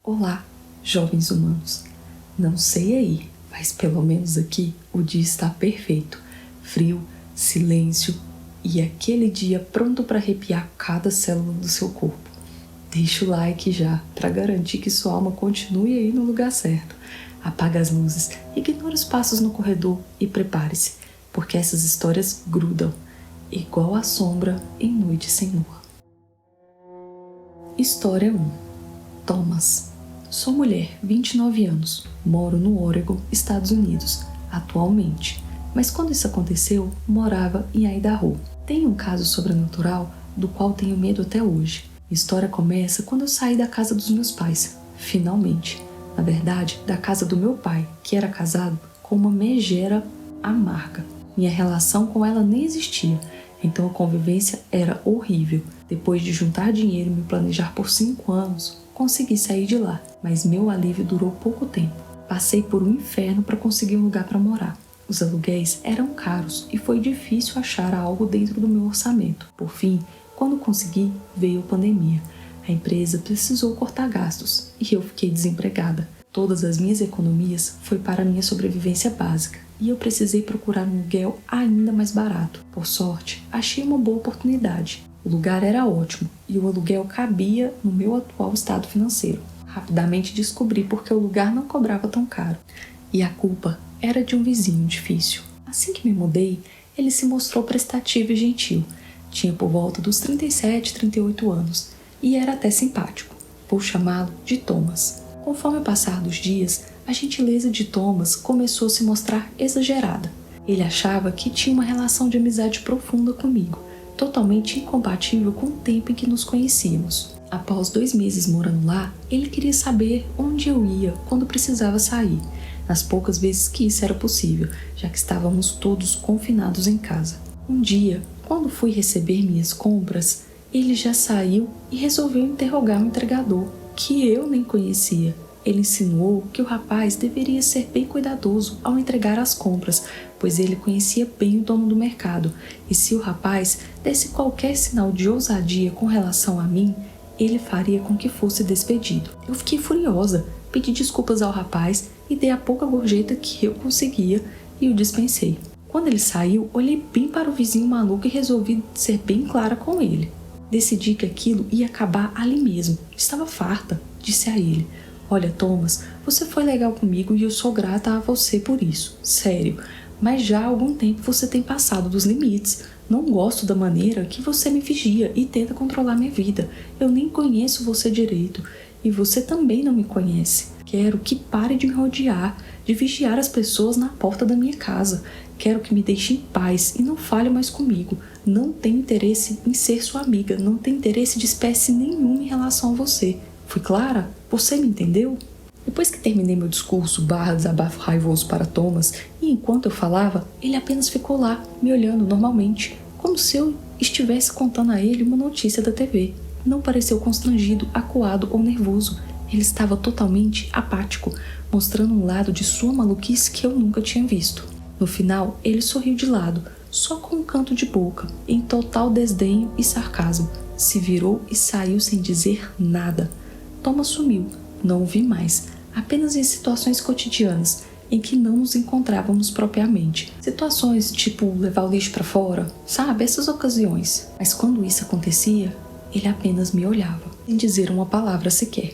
Olá, jovens humanos. Não sei aí, mas pelo menos aqui o dia está perfeito. Frio, silêncio e aquele dia pronto para arrepiar cada célula do seu corpo. Deixa o like já, para garantir que sua alma continue aí no lugar certo. Apaga as luzes, ignora os passos no corredor e prepare-se, porque essas histórias grudam, igual a sombra em noite sem lua. História 1. Thomas. Sou mulher, 29 anos, moro no Oregon, Estados Unidos, atualmente. Mas quando isso aconteceu, morava em Idaho. Tenho um caso sobrenatural do qual tenho medo até hoje. A história começa quando eu saí da casa dos meus pais, finalmente. Na verdade, da casa do meu pai, que era casado com uma megera amarga. Minha relação com ela nem existia, então a convivência era horrível. Depois de juntar dinheiro e me planejar por 5 anos, consegui sair de lá, mas meu alívio durou pouco tempo. Passei por um inferno para conseguir um lugar para morar. Os aluguéis eram caros e foi difícil achar algo dentro do meu orçamento. Por fim, quando consegui, veio a pandemia. A empresa precisou cortar gastos e eu fiquei desempregada. Todas as minhas economias foi para a minha sobrevivência básica e eu precisei procurar um aluguel ainda mais barato. Por sorte, achei uma boa oportunidade. O lugar era ótimo e o aluguel cabia no meu atual estado financeiro. Rapidamente descobri porque o lugar não cobrava tão caro. E a culpa era de um vizinho difícil. Assim que me mudei, ele se mostrou prestativo e gentil. Tinha por volta dos 37, 38 anos e era até simpático. Vou chamá-lo de Thomas. Conforme o passar dos dias, a gentileza de Thomas começou a se mostrar exagerada. Ele achava que tinha uma relação de amizade profunda comigo, totalmente incompatível com o tempo em que nos conhecíamos. Após 2 meses morando lá, ele queria saber onde eu ia quando precisava sair, nas poucas vezes que isso era possível, já que estávamos todos confinados em casa. Um dia, quando fui receber minhas compras, ele já saiu e resolveu interrogar o entregador, que eu nem conhecia. Ele insinuou que o rapaz deveria ser bem cuidadoso ao entregar as compras, pois ele conhecia bem o dono do mercado, e se o rapaz desse qualquer sinal de ousadia com relação a mim, ele faria com que fosse despedido. Eu fiquei furiosa, pedi desculpas ao rapaz e dei a pouca gorjeta que eu conseguia e o dispensei. Quando ele saiu, olhei bem para o vizinho maluco e resolvi ser bem clara com ele. Decidi que aquilo ia acabar ali mesmo. Estava farta, disse a ele. Olha, Thomas, você foi legal comigo e eu sou grata a você por isso. Sério, mas já há algum tempo você tem passado dos limites. Não gosto da maneira que você me vigia e tenta controlar minha vida. Eu nem conheço você direito e você também não me conhece. Quero que pare de me rodear, de vigiar as pessoas na porta da minha casa. Quero que me deixe em paz e não fale mais comigo. Não tenho interesse em ser sua amiga, não tenho interesse de espécie nenhuma em relação a você. Fui clara? Você me entendeu? Depois que terminei meu discurso desabafo raivoso para Thomas, e enquanto eu falava, ele apenas ficou lá, me olhando normalmente, como se eu estivesse contando a ele uma notícia da TV. Não pareceu constrangido, acuado ou nervoso. Ele estava totalmente apático, mostrando um lado de sua maluquice que eu nunca tinha visto. No final, ele sorriu de lado, só com um canto de boca, em total desdenho e sarcasmo. Se virou e saiu sem dizer nada. Thomas sumiu, não o vi mais, apenas em situações cotidianas, em que não nos encontrávamos propriamente. Situações tipo levar o lixo para fora, sabe? Essas ocasiões. Mas quando isso acontecia, ele apenas me olhava, sem dizer uma palavra sequer.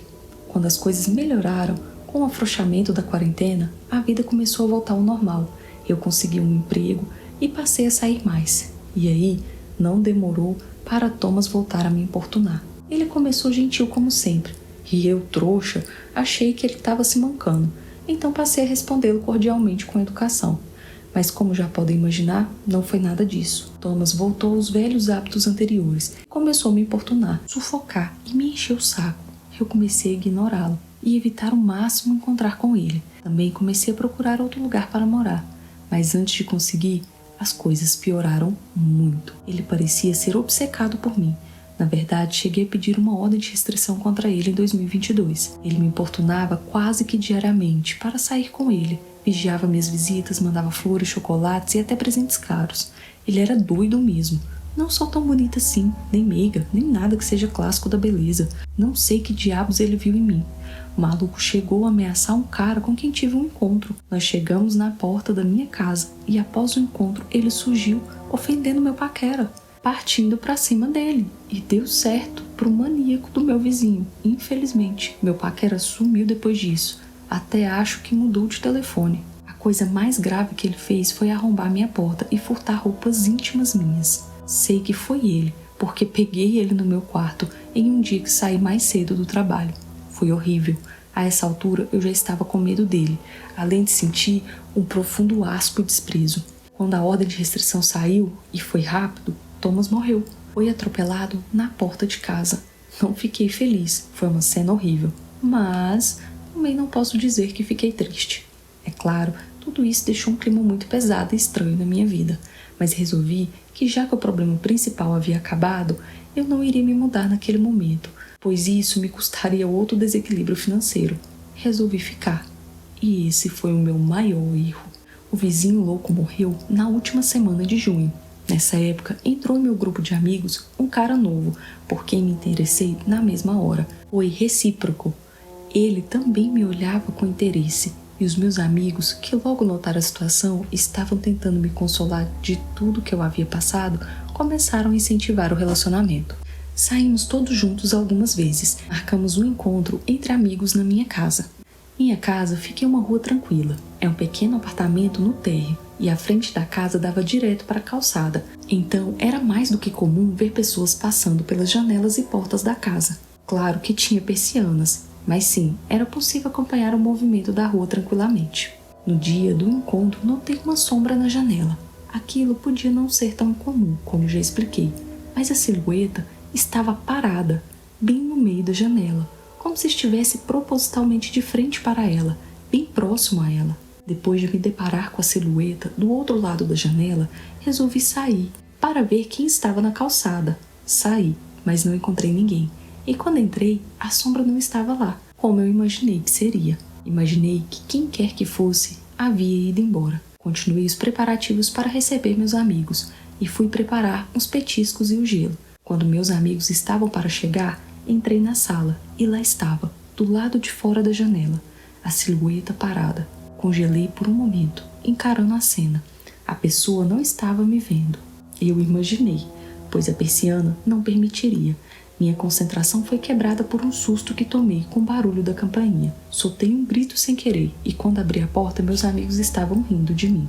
Quando as coisas melhoraram, com o afrouxamento da quarentena, a vida começou a voltar ao normal. Eu consegui um emprego e passei a sair mais. E aí, não demorou para Thomas voltar a me importunar. Ele começou gentil como sempre, e eu, trouxa, achei que ele estava se mancando, então passei a respondê-lo cordialmente com educação. Mas como já podem imaginar, não foi nada disso. Thomas voltou aos velhos hábitos anteriores, começou a me importunar, sufocar e me encher o saco. Eu comecei a ignorá-lo e evitar ao máximo encontrar com ele. Também comecei a procurar outro lugar para morar, mas antes de conseguir, as coisas pioraram muito. Ele parecia ser obcecado por mim. Na verdade, cheguei a pedir uma ordem de restrição contra ele em 2022. Ele me importunava quase que diariamente para sair com ele. Vigiava minhas visitas, mandava flores, chocolates e até presentes caros. Ele era doido mesmo. Não sou tão bonita assim, nem meiga, nem nada que seja clássico da beleza. Não sei que diabos ele viu em mim. O maluco chegou a ameaçar um cara com quem tive um encontro. Nós chegamos na porta da minha casa e após o encontro ele surgiu ofendendo meu paquera, partindo pra cima dele. E deu certo pro maníaco do meu vizinho. Infelizmente, meu paquera sumiu depois disso. Até acho que mudou de telefone. A coisa mais grave que ele fez foi arrombar minha porta e furtar roupas íntimas minhas. Sei que foi ele, porque peguei ele no meu quarto em um dia que saí mais cedo do trabalho. Foi horrível. A essa altura eu já estava com medo dele, além de sentir um profundo asco e desprezo. Quando a ordem de restrição saiu, e foi rápido, Thomas morreu. Foi atropelado na porta de casa. Não fiquei feliz, foi uma cena horrível. Mas também não posso dizer que fiquei triste. É claro, tudo isso deixou um clima muito pesado e estranho na minha vida. Mas resolvi que já que o problema principal havia acabado, eu não iria me mudar naquele momento, pois isso me custaria outro desequilíbrio financeiro. Resolvi ficar. E esse foi o meu maior erro. O vizinho louco morreu na última semana de junho. Nessa época, entrou em meu grupo de amigos um cara novo, por quem me interessei na mesma hora. Foi recíproco. Ele também me olhava com interesse. E os meus amigos, que logo notaram a situação e estavam tentando me consolar de tudo que eu havia passado, começaram a incentivar o relacionamento. Saímos todos juntos algumas vezes. Marcamos um encontro entre amigos na minha casa. Minha casa fica em uma rua tranquila. É um pequeno apartamento no térreo e a frente da casa dava direto para a calçada. Então era mais do que comum ver pessoas passando pelas janelas e portas da casa. Claro que tinha persianas, mas sim, era possível acompanhar o movimento da rua tranquilamente. No dia do encontro, notei uma sombra na janela. Aquilo podia não ser tão comum, como já expliquei, mas a silhueta estava parada, bem no meio da janela, como se estivesse propositalmente de frente para ela, bem próximo a ela. Depois de me deparar com a silhueta do outro lado da janela, resolvi sair para ver quem estava na calçada. Saí, mas não encontrei ninguém. E quando entrei, a sombra não estava lá, como eu imaginei que seria. Imaginei que quem quer que fosse havia ido embora. Continuei os preparativos para receber meus amigos e fui preparar uns petiscos e o gelo. Quando meus amigos estavam para chegar, entrei na sala e lá estava, do lado de fora da janela, a silhueta parada. Congelei por um momento, encarando a cena. A pessoa não estava me vendo. Eu imaginei, pois a persiana não permitiria. Minha concentração foi quebrada por um susto que tomei com o barulho da campainha. Soltei um grito sem querer e quando abri a porta meus amigos estavam rindo de mim.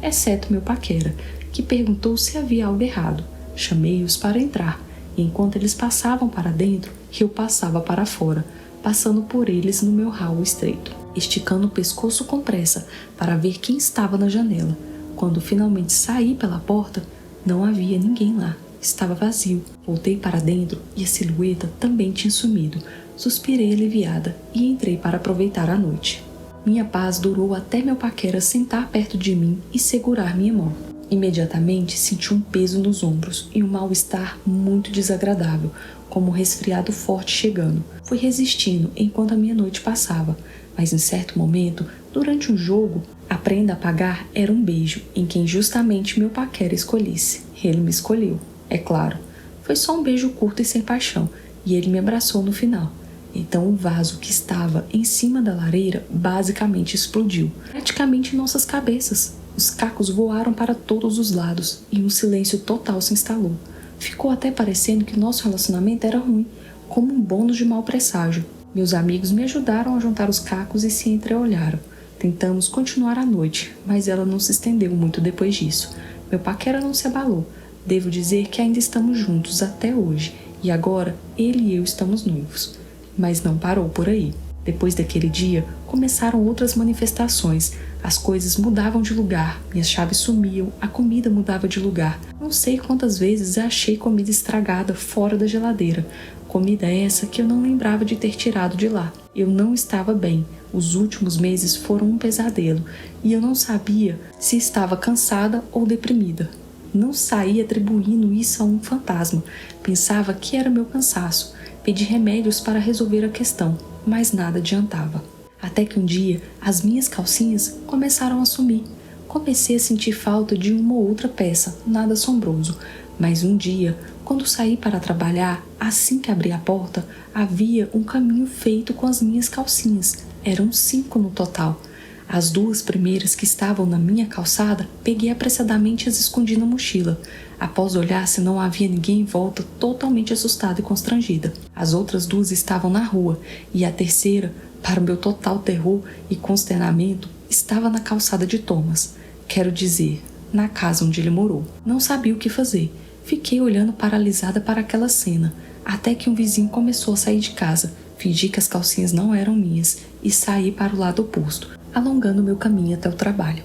Exceto meu paquera, que perguntou se havia algo errado. Chamei-os para entrar e enquanto eles passavam para dentro, eu passava para fora, passando por eles no meu ralo estreito, esticando o pescoço com pressa para ver quem estava na janela. Quando finalmente saí pela porta, não havia ninguém lá. Estava vazio. Voltei para dentro e a silhueta também tinha sumido. Suspirei aliviada e entrei para aproveitar a noite. Minha paz durou até meu paquera sentar perto de mim e segurar minha mão. Imediatamente senti um peso nos ombros e um mal-estar muito desagradável, como um resfriado forte chegando. Fui resistindo enquanto a minha noite passava, mas em certo momento, durante um jogo, a prenda a pagar era um beijo em quem justamente meu paquera escolhesse. Ele me escolheu. É claro, foi só um beijo curto e sem paixão, e ele me abraçou no final. Então o vaso que estava em cima da lareira basicamente explodiu, praticamente em nossas cabeças. Os cacos voaram para todos os lados e um silêncio total se instalou. Ficou até parecendo que nosso relacionamento era ruim, como um bônus de mau presságio. Meus amigos me ajudaram a juntar os cacos e se entreolharam. Tentamos continuar a noite, mas ela não se estendeu muito depois disso. Meu paquera não se abalou. Devo dizer que ainda estamos juntos até hoje, e agora ele e eu estamos noivos. Mas não parou por aí. Depois daquele dia, começaram outras manifestações. As coisas mudavam de lugar, minhas chaves sumiam, a comida mudava de lugar. Não sei quantas vezes achei comida estragada fora da geladeira. Comida essa que eu não lembrava de ter tirado de lá. Eu não estava bem. Os últimos meses foram um pesadelo, e eu não sabia se estava cansada ou deprimida. Não saí atribuindo isso a um fantasma. Pensava que era meu cansaço. Pedi remédios para resolver a questão, mas nada adiantava. Até que um dia, as minhas calcinhas começaram a sumir. Comecei a sentir falta de uma ou outra peça, nada assombroso, Mas um dia, quando saí para trabalhar, assim que abri a porta, havia um caminho feito com as minhas calcinhas. Eram 5 no total. As 2 primeiras que estavam na minha calçada, peguei apressadamente e as escondi na mochila. Após olhar se não havia ninguém em volta, totalmente assustada e constrangida. As outras 2 estavam na rua, e a terceira, para o meu total terror e consternamento, estava na calçada de Thomas. Quero dizer, na casa onde ele morou. Não sabia o que fazer. Fiquei olhando paralisada para aquela cena, até que um vizinho começou a sair de casa. Fingi que as calcinhas não eram minhas e saí para o lado oposto, alongando meu caminho até o trabalho.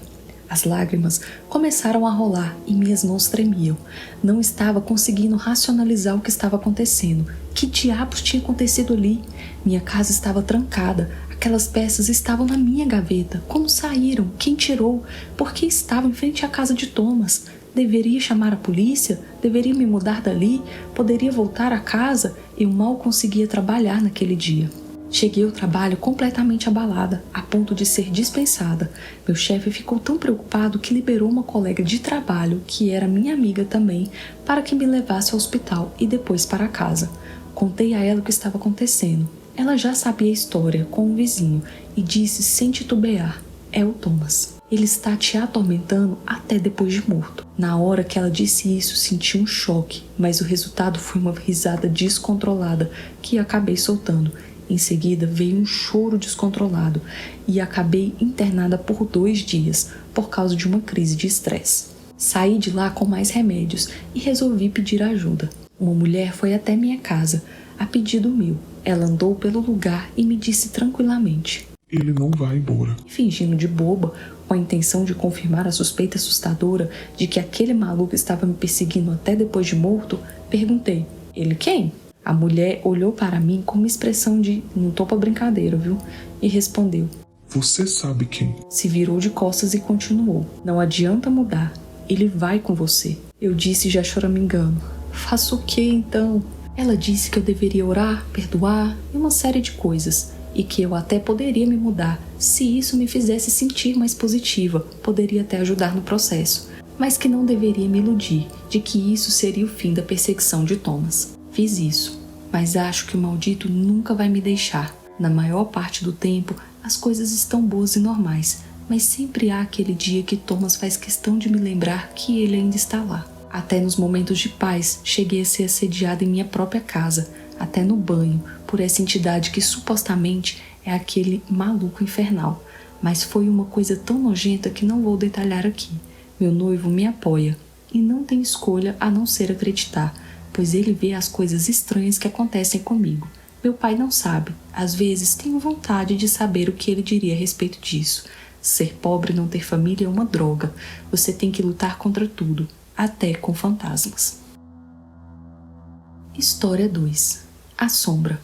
As lágrimas começaram a rolar e minhas mãos tremiam. Não estava conseguindo racionalizar o que estava acontecendo. Que diabos tinha acontecido ali? Minha casa estava trancada. Aquelas peças estavam na minha gaveta. Como saíram? Quem tirou? Por que estavam em frente à casa de Thomas? Deveria chamar a polícia? Deveria me mudar dali? Poderia voltar a casa? Eu mal conseguia trabalhar naquele dia. Cheguei ao trabalho completamente abalada, a ponto de ser dispensada. Meu chefe ficou tão preocupado que liberou uma colega de trabalho, que era minha amiga também, para que me levasse ao hospital e depois para casa. Contei a ela o que estava acontecendo. Ela já sabia a história com um vizinho e disse sem titubear: é o Thomas. Ele está te atormentando até depois de morto. Na hora que ela disse isso, senti um choque, mas o resultado foi uma risada descontrolada que acabei soltando. Em seguida veio um choro descontrolado e acabei internada por 2 dias por causa de uma crise de estresse. Saí de lá com mais remédios e resolvi pedir ajuda. Uma mulher foi até minha casa, a pedido meu. Ela andou pelo lugar e me disse tranquilamente: ele não vai embora. Fingindo de boba, com a intenção de confirmar a suspeita assustadora de que aquele maluco estava me perseguindo até depois de morto, perguntei: ele quem? A mulher olhou para mim com uma expressão de não tô pra brincadeira, viu? E respondeu: você sabe quem? Se virou de costas e continuou: não adianta mudar, ele vai com você. Eu disse já choramingando: faço o que então? Ela disse que eu deveria orar, perdoar e uma série de coisas, e que eu até poderia me mudar se isso me fizesse sentir mais positiva, poderia até ajudar no processo, mas que não deveria me iludir de que isso seria o fim da perseguição de Thomas. Fiz isso, mas acho que o maldito nunca vai me deixar. Na maior parte do tempo, as coisas estão boas e normais, mas sempre há aquele dia que Thomas faz questão de me lembrar que ele ainda está lá. Até nos momentos de paz, cheguei a ser assediada em minha própria casa, até no banho, por essa entidade que supostamente é aquele maluco infernal. Mas foi uma coisa tão nojenta que não vou detalhar aqui. Meu noivo me apoia, e não tem escolha a não ser acreditar, pois ele vê as coisas estranhas que acontecem comigo. Meu pai não sabe. Às vezes tenho vontade de saber o que ele diria a respeito disso. Ser pobre e não ter família é uma droga. Você tem que lutar contra tudo, até com fantasmas. História 2. A sombra.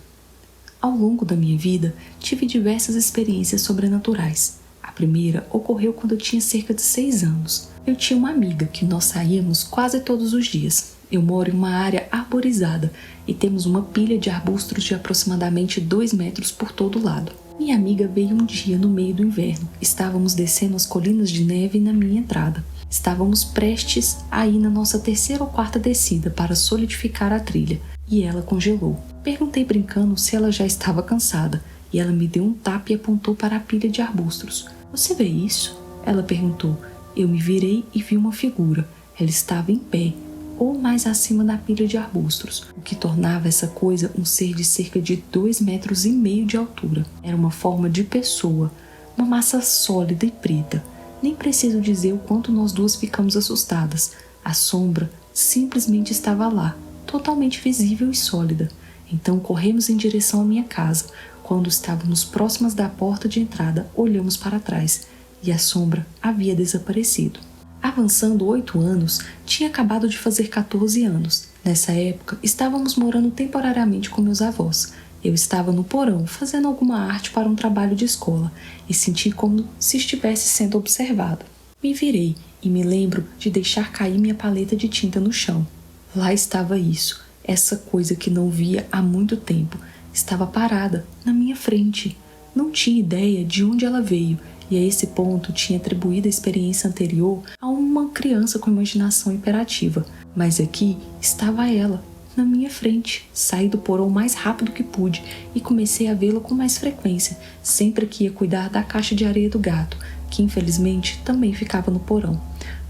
Ao longo da minha vida, tive diversas experiências sobrenaturais. A primeira ocorreu quando eu tinha cerca de 6 anos. Eu tinha uma amiga que nós saíamos quase todos os dias. Eu moro em uma área arborizada e temos uma pilha de arbustos de aproximadamente 2 metros por todo lado. Minha amiga veio um dia no meio do inverno. Estávamos descendo as colinas de neve na minha entrada. Estávamos prestes a ir na nossa 3ª ou 4ª descida para solidificar a trilha, e ela congelou. Perguntei brincando se ela já estava cansada, e ela me deu um tapa e apontou para a pilha de arbustos. Você vê isso? Ela perguntou. Eu me virei e vi uma figura. Ela estava em pé, ou mais acima da pilha de arbustos, o que tornava essa coisa um ser de cerca de 2,5 metros de altura. Era uma forma de pessoa, uma massa sólida e preta. Nem preciso dizer o quanto nós duas ficamos assustadas. A sombra simplesmente estava lá, totalmente visível e sólida. Então corremos em direção à minha casa. Quando estávamos próximas da porta de entrada, olhamos para trás, e a sombra havia desaparecido. Avançando 8 anos, tinha acabado de fazer 14 anos. Nessa época, estávamos morando temporariamente com meus avós. Eu estava no porão, fazendo alguma arte para um trabalho de escola, e senti como se estivesse sendo observado. Me virei e me lembro de deixar cair minha paleta de tinta no chão. Lá estava isso, essa coisa que não via há muito tempo. Estava parada, na minha frente. Não tinha ideia de onde ela veio, e a esse ponto tinha atribuído a experiência anterior a uma criança com imaginação hiperativa. Mas aqui estava ela, na minha frente. Saí do porão o mais rápido que pude e comecei a vê-la com mais frequência, sempre que ia cuidar da caixa de areia do gato, que infelizmente também ficava no porão.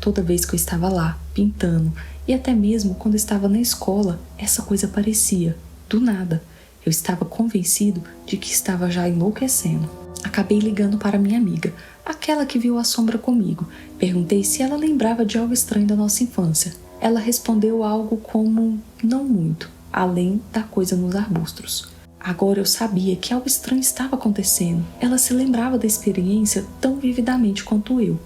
Toda vez que eu estava lá, pintando, e até mesmo quando estava na escola, essa coisa aparecia, do nada. Eu estava convencido de que estava já enlouquecendo. Acabei ligando para minha amiga, aquela que viu a sombra comigo. Perguntei se ela lembrava de algo estranho da nossa infância. Ela respondeu algo como, não muito, além da coisa nos arbustos. Agora eu sabia que algo estranho estava acontecendo. Ela se lembrava da experiência tão vividamente quanto eu,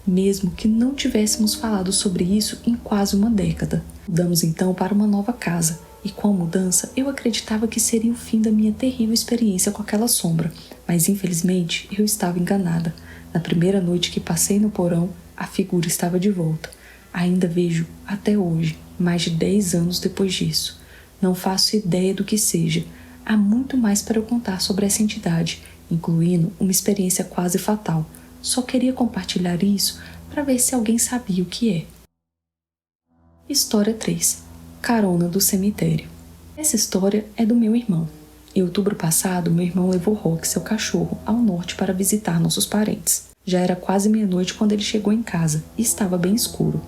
mesmo que não tivéssemos falado sobre isso em quase uma década. Mudamos então para uma nova casa, e com a mudança eu acreditava que seria o fim da minha terrível experiência com aquela sombra, mas infelizmente eu estava enganada. Na primeira noite que passei no porão, a figura estava de volta. Ainda vejo até hoje, mais de 10 anos depois disso. Não faço ideia do que seja. Há muito mais para eu contar sobre essa entidade, incluindo uma experiência quase fatal. Só queria compartilhar isso para ver se alguém sabia o que é. História 3. Carona do cemitério. Essa história é do meu irmão. Em outubro passado, meu irmão levou Rock, seu cachorro, ao norte para visitar nossos parentes. Já era quase meia-noite quando ele chegou em casa e estava bem escuro.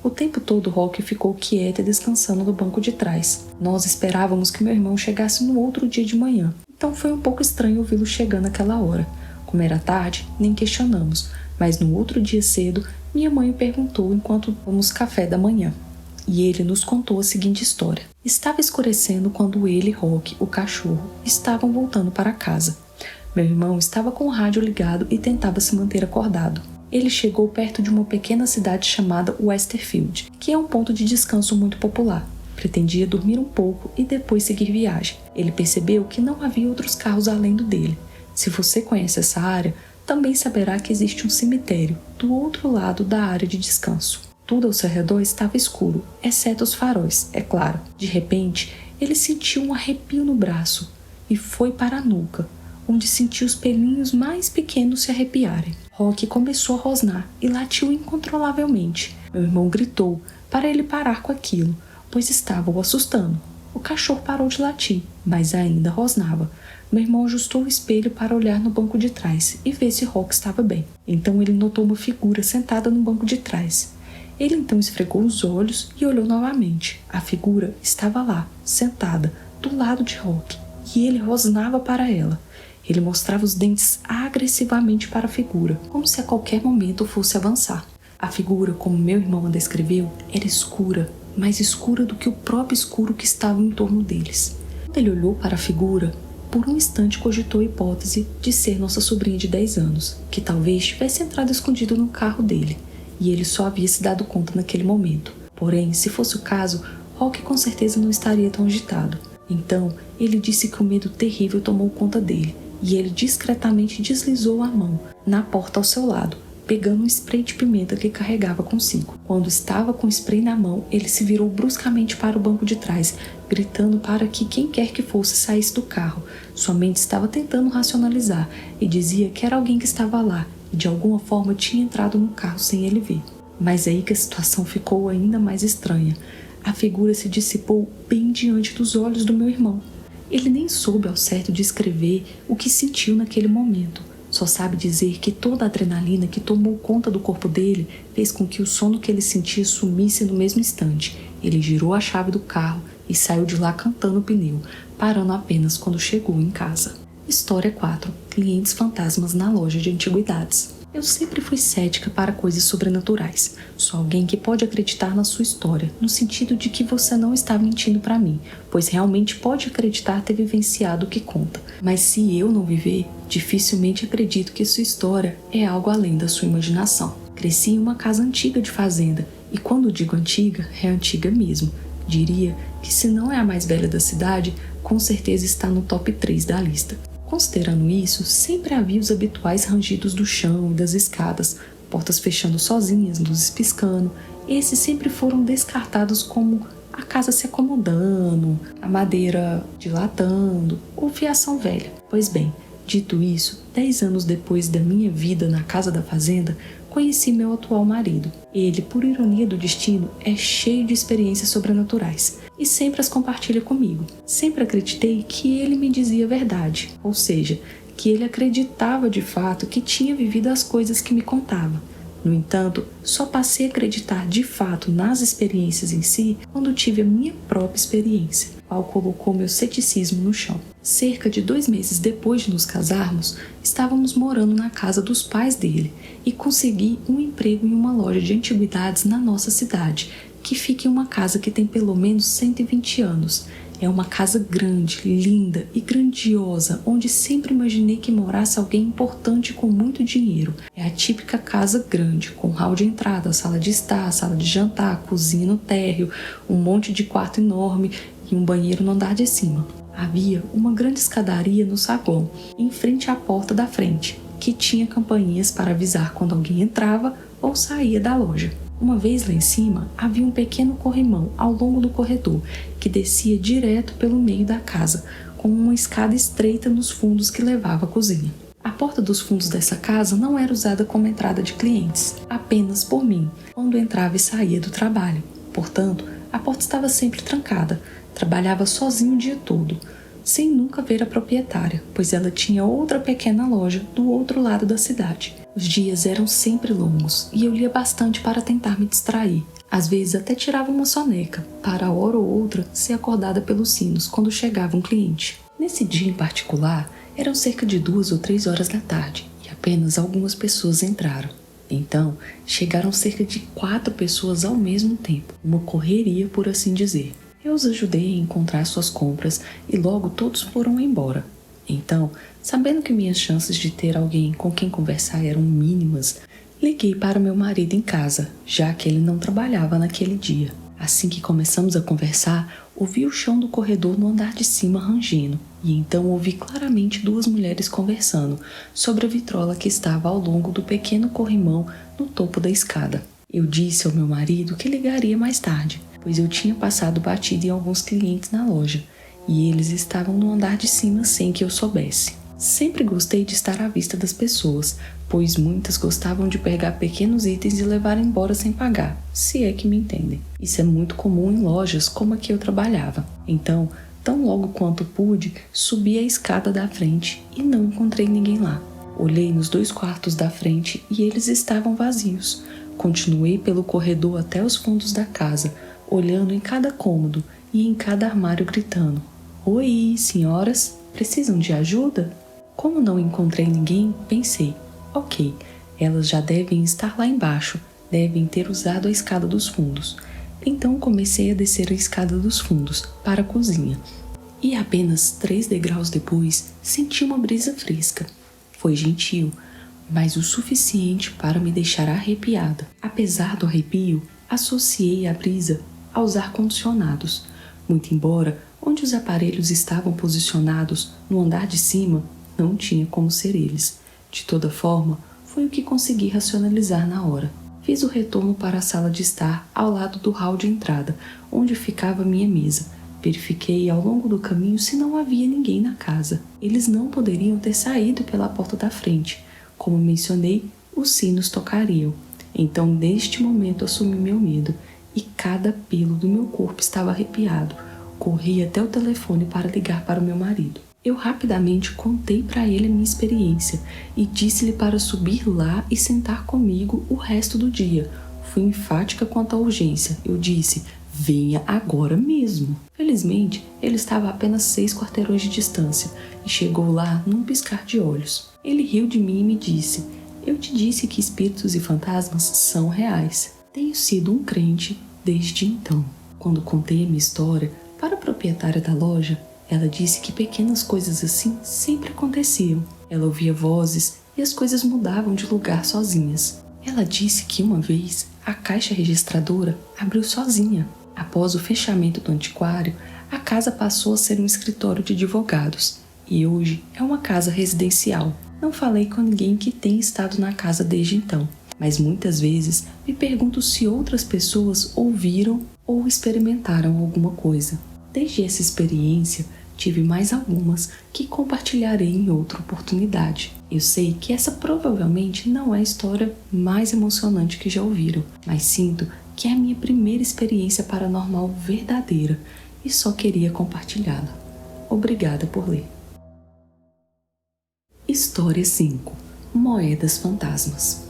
O tempo todo Rock ficou quieto e descansando no banco de trás. Nós esperávamos que meu irmão chegasse no outro dia de manhã, então foi um pouco estranho ouvi-lo chegando naquela hora. Como era tarde, nem questionamos, mas no outro dia cedo, minha mãe o perguntou enquanto tomamos café da manhã. E ele nos contou a seguinte história. Estava escurecendo quando ele e Rock, o cachorro, estavam voltando para casa. Meu irmão estava com o rádio ligado e tentava se manter acordado. Ele chegou perto de uma pequena cidade chamada Westerfield, que é um ponto de descanso muito popular. Pretendia dormir um pouco e depois seguir viagem. Ele percebeu que não havia outros carros além do dele. Se você conhece essa área, também saberá que existe um cemitério do outro lado da área de descanso. Tudo ao seu redor estava escuro, exceto os faróis, é claro. De repente, ele sentiu um arrepio no braço e foi para a nuca, onde sentiu os pelinhos mais pequenos se arrepiarem. Rock começou a rosnar e latiu incontrolavelmente. Meu irmão gritou para ele parar com aquilo, pois estava o assustando. O cachorro parou de latir, mas ainda rosnava. Meu irmão ajustou o espelho para olhar no banco de trás e ver se Rock estava bem. Então ele notou uma figura sentada no banco de trás. Ele então esfregou os olhos e olhou novamente. A figura estava lá, sentada, do lado de Rock, e ele rosnava para ela. Ele mostrava os dentes agressivamente para a figura, como se a qualquer momento fosse avançar. A figura, como meu irmão a descreveu, era escura, mais escura do que o próprio escuro que estava em torno deles. Quando ele olhou para a figura, por um instante cogitou a hipótese de ser nossa sobrinha de 10 anos, que talvez tivesse entrado escondido no carro dele, e ele só havia se dado conta naquele momento. Porém, se fosse o caso, Rock com certeza não estaria tão agitado. Então, ele disse que o medo terrível tomou conta dele, e ele discretamente deslizou a mão na porta ao seu lado, pegando um spray de pimenta que carregava consigo. Quando estava com o spray na mão, ele se virou bruscamente para o banco de trás, gritando para que quem quer que fosse saísse do carro. Sua mente estava tentando racionalizar e dizia que era alguém que estava lá e de alguma forma tinha entrado no carro sem ele ver. Mas aí que a situação ficou ainda mais estranha. A figura se dissipou bem diante dos olhos do meu irmão. Ele nem soube ao certo descrever o que sentiu naquele momento. Só sabe dizer que toda a adrenalina que tomou conta do corpo dele fez com que o sono que ele sentia sumisse no mesmo instante. Ele girou a chave do carro e saiu de lá cantando o pneu, parando apenas quando chegou em casa. História 4. Clientes fantasmas na loja de antiguidades. Eu sempre fui cética para coisas sobrenaturais. Sou alguém que pode acreditar na sua história, no sentido de que você não está mentindo para mim, pois realmente pode acreditar ter vivenciado o que conta. Mas se eu não viver, dificilmente acredito que sua história é algo além da sua imaginação. Cresci em uma casa antiga de fazenda, e quando digo antiga, é antiga mesmo. Diria que se não é a mais velha da cidade, com certeza está no top 3 da lista. Considerando isso, sempre havia os habituais rangidos do chão e das escadas, portas fechando sozinhas, luzes piscando. Esses sempre foram descartados como a casa se acomodando, a madeira dilatando ou fiação velha. Pois bem, Dito isso, 10 anos depois da minha vida na casa da fazenda, conheci meu atual marido. Ele, por ironia do destino, é cheio de experiências sobrenaturais e sempre as compartilha comigo. Sempre acreditei que ele me dizia a verdade, ou seja, que ele acreditava de fato que tinha vivido as coisas que me contava. No entanto, só passei a acreditar de fato nas experiências em si quando tive a minha própria experiência, qual colocou meu ceticismo no chão. Cerca de 2 meses depois de nos casarmos, estávamos morando na casa dos pais dele e consegui um emprego em uma loja de antiguidades na nossa cidade, que fica em uma casa que tem pelo menos 120 anos. É uma casa grande, linda e grandiosa, onde sempre imaginei que morasse alguém importante com muito dinheiro. É a típica casa grande, com hall de entrada, sala de estar, sala de jantar, cozinha no térreo, um monte de quarto enorme e um banheiro no andar de cima. Havia uma grande escadaria no saguão, em frente à porta da frente, que tinha campainhas para avisar quando alguém entrava ou saía da loja. Uma vez lá em cima, havia um pequeno corrimão ao longo do corredor, que descia direto pelo meio da casa, com uma escada estreita nos fundos que levava à cozinha. A porta dos fundos dessa casa não era usada como entrada de clientes, apenas por mim, quando entrava e saía do trabalho. Portanto, a porta estava sempre trancada. Trabalhava sozinho o dia todo, sem nunca ver a proprietária, pois ela tinha outra pequena loja do outro lado da cidade. Os dias eram sempre longos e eu lia bastante para tentar me distrair. Às vezes até tirava uma soneca, para a hora ou outra ser acordada pelos sinos quando chegava um cliente. Nesse dia em particular, eram cerca de 2 ou 3 horas da tarde e apenas algumas pessoas entraram. Então, chegaram cerca de 4 pessoas ao mesmo tempo, uma correria por assim dizer. Eu os ajudei a encontrar suas compras e logo todos foram embora. Então, sabendo que minhas chances de ter alguém com quem conversar eram mínimas, liguei para meu marido em casa, já que ele não trabalhava naquele dia. Assim que começamos a conversar, ouvi o chão do corredor no andar de cima rangendo, e então ouvi claramente 2 mulheres conversando sobre a vitrola que estava ao longo do pequeno corrimão no topo da escada. Eu disse ao meu marido que ligaria mais tarde, pois eu tinha passado batida em alguns clientes na loja, e eles estavam no andar de cima sem que eu soubesse. Sempre gostei de estar à vista das pessoas, pois muitas gostavam de pegar pequenos itens e levar embora sem pagar, se é que me entendem. Isso é muito comum em lojas como a que eu trabalhava. Então, tão logo quanto pude, subi a escada da frente e não encontrei ninguém lá. Olhei nos 2 quartos da frente e eles estavam vazios. Continuei pelo corredor até os fundos da casa, olhando em cada cômodo e em cada armário gritando: "Oi, senhoras, precisam de ajuda?" Como não encontrei ninguém, pensei: ok, elas já devem estar lá embaixo, devem ter usado a escada dos fundos. Então comecei a descer a escada dos fundos, para a cozinha. E apenas 3 degraus depois, senti uma brisa fresca. Foi gentil, mas o suficiente para me deixar arrepiada. Apesar do arrepio, associei a brisa aos ar-condicionados. Muito embora, onde os aparelhos estavam posicionados no andar de cima, não tinha como ser eles. De toda forma, foi o que consegui racionalizar na hora. Fiz o retorno para a sala de estar ao lado do hall de entrada, onde ficava minha mesa. Verifiquei ao longo do caminho se não havia ninguém na casa. Eles não poderiam ter saído pela porta da frente. Como mencionei, os sinos tocariam. Então, neste momento, assumi meu medo e cada pelo do meu corpo estava arrepiado. Corri até o telefone para ligar para o meu marido. Eu rapidamente contei para ele a minha experiência e disse-lhe para subir lá e sentar comigo o resto do dia. Fui enfática quanto à urgência. Eu disse: venha agora mesmo. Felizmente, ele estava a apenas 6 quarteirões de distância e chegou lá num piscar de olhos. Ele riu de mim e me disse: eu te disse que espíritos e fantasmas são reais. Tenho sido um crente desde então. Quando contei a minha história para a proprietária da loja, ela disse que pequenas coisas assim sempre aconteciam. Ela ouvia vozes e as coisas mudavam de lugar sozinhas. Ela disse que uma vez a caixa registradora abriu sozinha. Após o fechamento do antiquário, a casa passou a ser um escritório de advogados e hoje é uma casa residencial. Não falei com ninguém que tenha estado na casa desde então, mas muitas vezes me pergunto se outras pessoas ouviram ou experimentaram alguma coisa. Desde essa experiência, Tive mais algumas que compartilharei em outra oportunidade. Eu sei que essa provavelmente não é a história mais emocionante que já ouviram, mas sinto que é a minha primeira experiência paranormal verdadeira e só queria compartilhá-la. Obrigada por ler. História 5. Moedas fantasmas.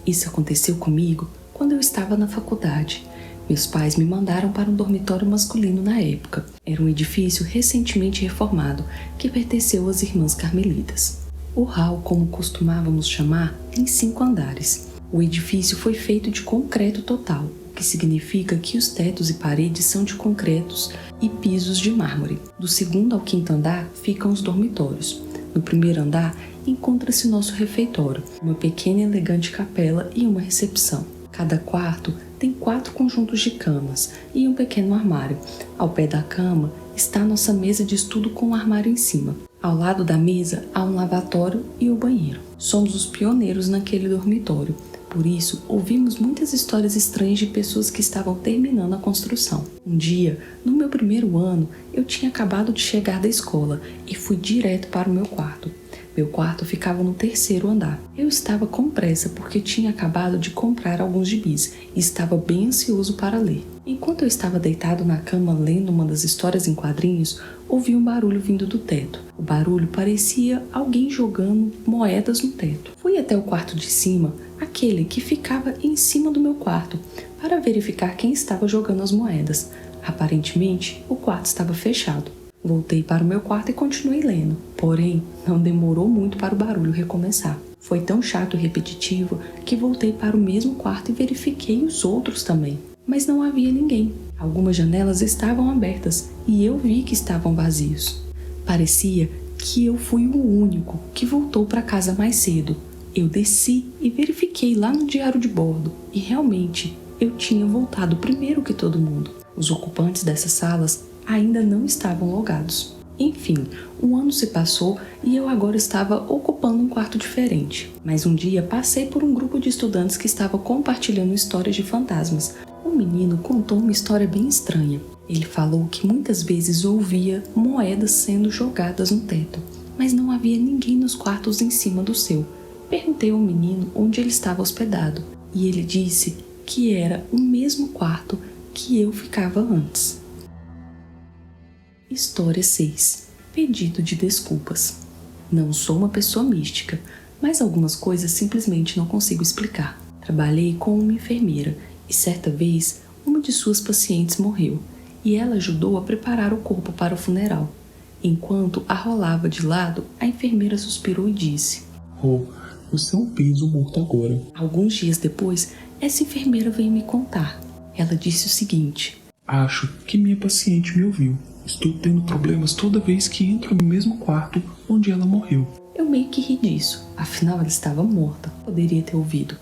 Isso aconteceu comigo quando eu estava na faculdade. Meus pais me mandaram para um dormitório masculino na época. Era um edifício recentemente reformado que pertenceu às Irmãs Carmelitas. O hall, como costumávamos chamar, tem 5 andares. O edifício foi feito de concreto total, o que significa que os tetos e paredes são de concretos e pisos de mármore. Do 2º ao 5º andar ficam os dormitórios. No 1º andar encontra-se nosso refeitório, uma pequena e elegante capela e uma recepção. Cada quarto tem 4 conjuntos de camas e um pequeno armário. Ao pé da cama está nossa mesa de estudo com um armário em cima. Ao lado da mesa há um lavatório e o banheiro. Somos os pioneiros naquele dormitório. Por isso, ouvimos muitas histórias estranhas de pessoas que estavam terminando a construção. Um dia, no meu 1º ano, eu tinha acabado de chegar da escola e fui direto para o meu quarto. Meu quarto ficava no 3º andar. Eu estava com pressa porque tinha acabado de comprar alguns gibis e estava bem ansioso para ler. Enquanto eu estava deitado na cama lendo uma das histórias em quadrinhos, ouvi um barulho vindo do teto. O barulho parecia alguém jogando moedas no teto. Fui até o quarto de cima, aquele que ficava em cima do meu quarto, para verificar quem estava jogando as moedas. Aparentemente, o quarto estava fechado. Voltei para o meu quarto e continuei lendo, porém, não demorou muito para o barulho recomeçar. Foi tão chato e repetitivo que voltei para o mesmo quarto e verifiquei os outros também. Mas não havia ninguém. Algumas janelas estavam abertas e eu vi que estavam vazios. Parecia que eu fui o único que voltou para casa mais cedo. Eu desci e verifiquei lá no diário de bordo e realmente eu tinha voltado primeiro que todo mundo. Os ocupantes dessas salas ainda não estavam logados. Enfim, um ano se passou e eu agora estava ocupando um quarto diferente. Mas um dia passei por um grupo de estudantes que estava compartilhando histórias de fantasmas. Um menino contou uma história bem estranha. Ele falou que muitas vezes ouvia moedas sendo jogadas no teto, mas não havia ninguém nos quartos em cima do seu. Perguntei ao menino onde ele estava hospedado e ele disse que era o mesmo quarto que eu ficava antes. História 6. Pedido de desculpas. Não sou uma pessoa mística, mas algumas coisas simplesmente não consigo explicar. Trabalhei com uma enfermeira e certa vez uma de suas pacientes morreu e ela ajudou a preparar o corpo para o funeral. Enquanto a rolava de lado, a enfermeira suspirou e disse: Oh, você é um peso morto agora. Alguns dias depois, essa enfermeira veio me contar. Ela disse o seguinte: Acho que minha paciente me ouviu. Estou tendo problemas toda vez que entro no mesmo quarto onde ela morreu. Eu meio que ri disso, afinal ela estava morta, poderia ter ouvido.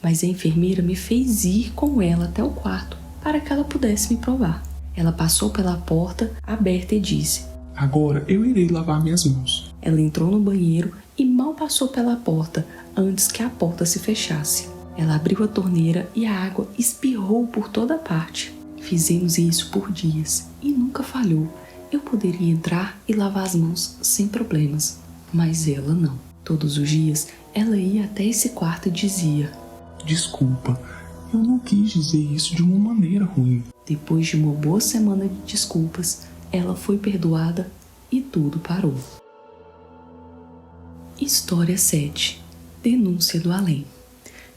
Mas a enfermeira me fez ir com ela até o quarto para que ela pudesse me provar. Ela passou pela porta aberta e disse: Agora eu irei lavar minhas mãos. Ela entrou no banheiro e mal passou pela porta antes que a porta se fechasse. Ela abriu a torneira e a água espirrou por toda parte. Fizemos isso por dias e nunca falhou. Eu poderia entrar e lavar as mãos sem problemas, mas ela não. Todos os dias ela ia até esse quarto e dizia: Desculpa, eu não quis dizer isso de uma maneira ruim. Depois de uma boa semana de desculpas, ela foi perdoada e tudo parou. História 7. Denúncia do além.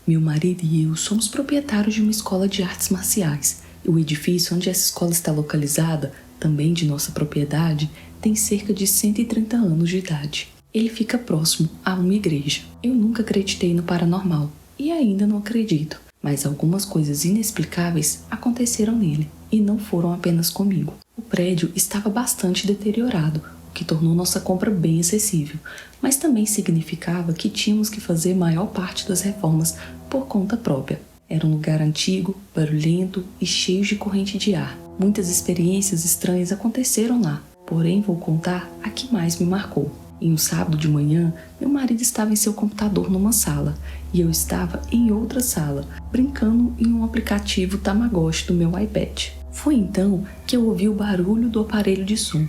Meu marido e eu somos proprietários de uma escola de artes marciais. E o edifício onde essa escola está localizada, também de nossa propriedade, tem cerca de 130 anos de idade. Ele fica próximo a uma igreja. Eu nunca acreditei no paranormal e ainda não acredito, mas algumas coisas inexplicáveis aconteceram nele e não foram apenas comigo. O prédio estava bastante deteriorado, o que tornou nossa compra bem acessível, mas também significava que tínhamos que fazer maior parte das reformas por conta própria. Era um lugar antigo, barulhento e cheio de corrente de ar. Muitas experiências estranhas aconteceram lá, porém vou contar a que mais me marcou. Em um sábado de manhã, meu marido estava em seu computador numa sala e eu estava em outra sala, brincando em um aplicativo Tamagotchi do meu iPad. Foi então que eu ouvi o barulho do aparelho de som,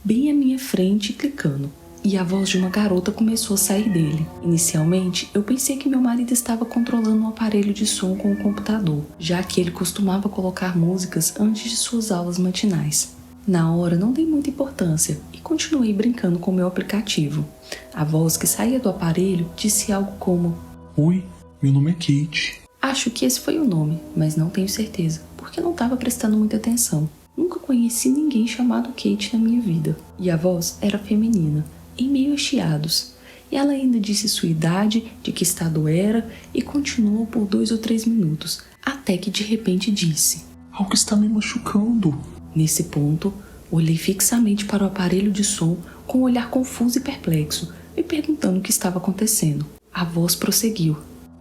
bem à minha frente, clicando. E a voz de uma garota começou a sair dele. Inicialmente, eu pensei que meu marido estava controlando um aparelho de som com o computador, já que ele costumava colocar músicas antes de suas aulas matinais. Na hora, não dei muita importância e continuei brincando com o meu aplicativo. A voz que saía do aparelho disse algo como: Oi, meu nome é Kate. Acho que esse foi o nome, mas não tenho certeza, porque não estava prestando muita atenção. Nunca conheci ninguém chamado Kate na minha vida. E a voz era feminina, em meio a chiados. E ela ainda disse sua idade, de que estado era, e continuou por 2 ou 3 minutos, até que de repente disse: Algo está me machucando. Nesse ponto, olhei fixamente para o aparelho de som com um olhar confuso e perplexo, me perguntando o que estava acontecendo. A voz prosseguiu: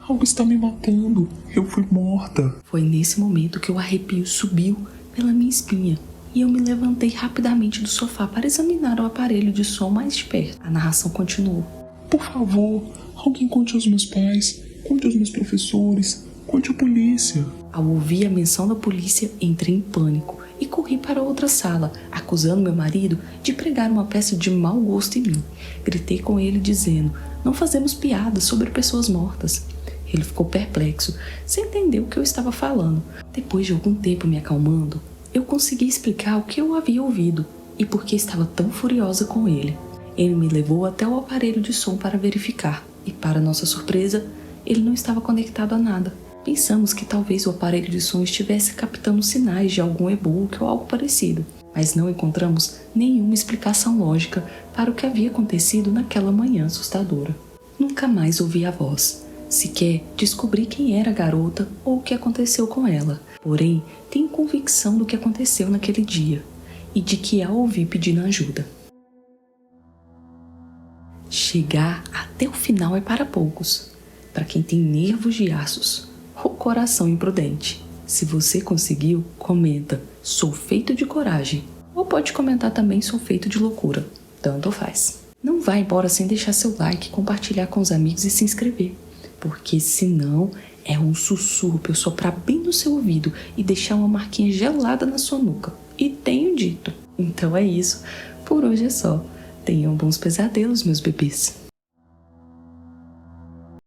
Algo está me matando. Eu fui morta. Foi nesse momento que o arrepio subiu pela minha espinha e eu me levantei rapidamente do sofá para examinar o aparelho de som mais de perto. A narração continuou: Por favor, alguém conte aos meus pais, conte aos meus professores, conte à polícia. Ao ouvir a menção da polícia, entrei em pânico e corri para outra sala, acusando meu marido de pregar uma peça de mau gosto em mim. Gritei com ele dizendo: Não fazemos piadas sobre pessoas mortas. Ele ficou perplexo, sem entender o que eu estava falando. Depois de algum tempo me acalmando, eu consegui explicar o que eu havia ouvido e por que estava tão furiosa com ele. Ele me levou até o aparelho de som para verificar e, para nossa surpresa, ele não estava conectado a nada. Pensamos que talvez o aparelho de som estivesse captando sinais de algum e-book ou algo parecido, mas não encontramos nenhuma explicação lógica para o que havia acontecido naquela manhã assustadora. Nunca mais ouvi a voz. Sequer descobri quem era a garota ou o que aconteceu com ela. Porém, tenho convicção do que aconteceu naquele dia e de que a ouvi pedindo ajuda. Chegar até o final é para poucos, para quem tem nervos de aços ou coração imprudente. Se você conseguiu, comenta: sou feito de coragem. Ou pode comentar também: sou feito de loucura. Tanto faz. Não vá embora sem deixar seu like, compartilhar com os amigos e se inscrever. Porque senão é um sussurro pra eu soprar bem no seu ouvido e deixar uma marquinha gelada na sua nuca. E tenho dito. Então é isso. Por hoje é só. Tenham bons pesadelos, meus bebês.